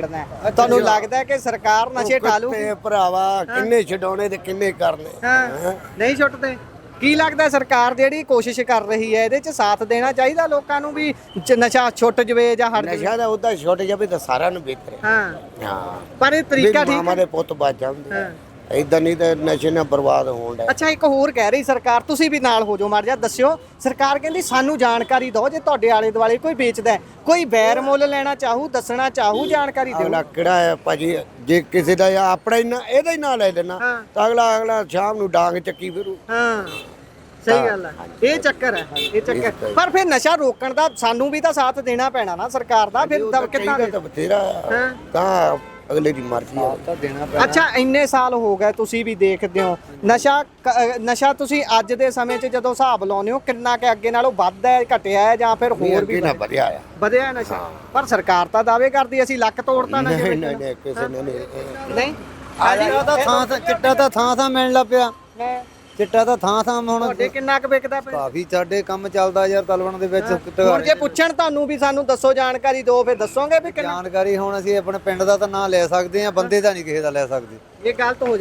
ਛੇੜਨਾ ਹੈ। ਤੁਹਾਨੂੰ ਲੱਗਦਾ ਹੈ ਕਿ ਸਰਕਾਰ ਨਸ਼ੇ ਟਾਲੂਗੀ? ਤੇ ਭਰਾਵਾ ਕਿੰਨੇ ਛਡਾਉਣੇ ਤੇ ਕਿੰਨੇ ਕਰਨੇ। ਹਾਂ ਨਹੀਂ ਛੁੱਟਦੇ। ਕੀ ਲੱਗਦਾ ਸਰਕਾਰ ਜਿਹੜੀ ਕੋਸ਼ਿਸ਼ ਕਰ ਰਹੀ ਹੈ ਇਹਦੇ 'ਚ ਸਾਥ ਦੇਣਾ ਚਾਹੀਦਾ ਲੋਕਾਂ ਨੂੰ ਵੀ ਨਸ਼ਾ ਛੁੱਟ ਜਵੇ ਜਾਂ ਹਟ ਜਵੇ? ਨਸ਼ਾ ਦਾ ਉਹਦਾ ਛੁੱਟ ਜਾਵੇ ਤਾਂ ਸਾਰਿਆਂ ਨੂੰ ਬਿਹਤਰ ਹੈ। ਹਾਂ ਹਾਂ ਪਰ ਇਹ ਤਰੀਕਾ ਠੀਕ ਮਾਮਾ ਹੈ। ਦੇ ਪੁੱਤ ਬਚ ਜਾਂਦੇ ਹਾਂ ਇਦਾਂ ਨਹੀਂ ਤਾਂ ਨਸ਼ੇ ਨਾਲ ਬਰਬਾਦ ਹੋਣ ਦਾ। ਅੱਛਾ ਇੱਕ ਹੋਰ ਕਹਿ ਰਹੀ ਸਰਕਾਰ, ਤੁਸੀਂ ਵੀ ਨਾਲ ਹੋ ਜਾਓ ਮਾਰ ਜਾ ਦੱਸਿਓ। ਸਰਕਾਰ ਕਹਿੰਦੀ ਸਾਨੂੰ ਜਾਣਕਾਰੀ ਦਿਓ, ਜੇ ਤੁਹਾਡੇ ਆਲੇ ਦੁਆਲੇ ਕੋਈ ਵੇਚਦਾ ਕੋਈ ਬੈਰ ਮੁੱਲ ਲੈਣਾ ਚਾਹੂ ਦੱਸਣਾ ਚਾਹੂ ਜਾਣਕਾਰੀ ਦਿਓ। ਅਗਲਾ ਕਿਹੜਾ ਹੈ ਭਾਜੀ, ਜੇ ਕਿਸੇ ਦਾ ਆਪਣਾ ਹੀ ਨਾ ਇਹਦਾ ਹੀ ਨਾਂ ਲੈ ਲੈਣਾ ਹਾਂ। ਤਾਂ ਅਗਲਾ ਸ਼ਾਮ ਨੂੰ ਡਾਂਗ ਚੱਕੀ ਫਿਰੂ। ਹਾਂ ਸਹੀ ਗੱਲ ਹੈ, ਇਹ ਚੱਕਰ ਹੈ ਇਹ ਚੱਕਰ। ਪਰ ਫਿਰ ਨਸ਼ਾ ਰੋਕਣ ਦਾ ਸਾਨੂੰ ਵੀ ਤਾਂ ਸਾਥ ਦੇਣਾ ਪੈਣਾ ਨਾ ਸਰਕਾਰ ਦਾ, ਫਿਰ ਕਿੱਦਾਂ? ਤਾਂ ਬਥੇਰਾ ਹਾਂ। ਤਾਂ ਅਗਲੇ ਦੀ ਮਰਜ਼ੀ ਹੈ ਤਾਂ ਦੇਣਾ ਪੈਣਾ। ਅੱਛਾ ਇੰਨੇ ਸਾਲ ਹੋ ਗਏ ਤੁਸੀਂ ਵੀ ਦੇਖਦੇ ਹੋ ਨਸ਼ਾ ਤੁਸੀਂ ਅੱਜ ਦੇ ਸਮੇਂ 'ਚ ਜਦੋਂ ਹਿਸਾਬ ਲਾਉਂਦੇ ਹੋ ਕਿੰਨਾ ਕਿ ਅੱਗੇ ਨਾਲੋਂ ਵੱਧ ਹੈ ਘਟਿਆ ਹੈ ਜਾਂ ਫਿਰ ਹੋਰ ਵੀ ਨਾ ਵਧਿਆ ਆ? ਵਧਿਆ ਨਸ਼ਾ। ਪਰ ਸਰਕਾਰ ਤਾਂ ਦਾਅਵੇ ਕਰਦੀ ਅਸੀਂ ਲੱਕ ਤੋੜਤਾ ਨਸ਼ੇ ਨਹੀਂ ਵਿੱਚ। ਨਹੀਂ ਕਿਸੇ ਨੇ ਨਹੀਂ। ਨਹੀਂ ਚਿੱਟਾ ਤਾਂ ਥਾਂ ਮਿਲਣ ਲੱਗ ਪਿਆ। ਚਿੱਟਾ ਤਾਂ ਥਾਂ ਹੁਣ ਤੁਹਾਡੇ ਕਿੰਨਾ ਕੁ ਵਿਕਦਾ ਪਿਆ? ਕਾਫੀ ਸਾਡੇ ਕੰਮ ਚੱਲਦਾ ਯਾਰ ਤਲਵਣ ਦੇ ਵਿੱਚ। ਹੁਣ ਜੇ ਪੁੱਛਣ ਤੁਹਾਨੂੰ ਵੀ ਸਾਨੂੰ ਦੱਸੋ ਜਾਣਕਾਰੀ ਦਿਓ, ਫਿਰ ਦੱਸੋਗੇ ਵੀ ਕਿੰਨਾ? ਜਾਣਕਾਰੀ ਹੁਣ ਅਸੀਂ ਆਪਣੇ ਪਿੰਡ ਦਾ ਤਾਂ ਨਾਂ ਲੈ ਸਕਦੇ ਆ, ਬੰਦੇ ਦਾ ਨਹੀਂ ਕਿਸੇ ਦਾ ਲੈ ਸਕਦੇ। ਇਹ ਗਲਤ ਹੋ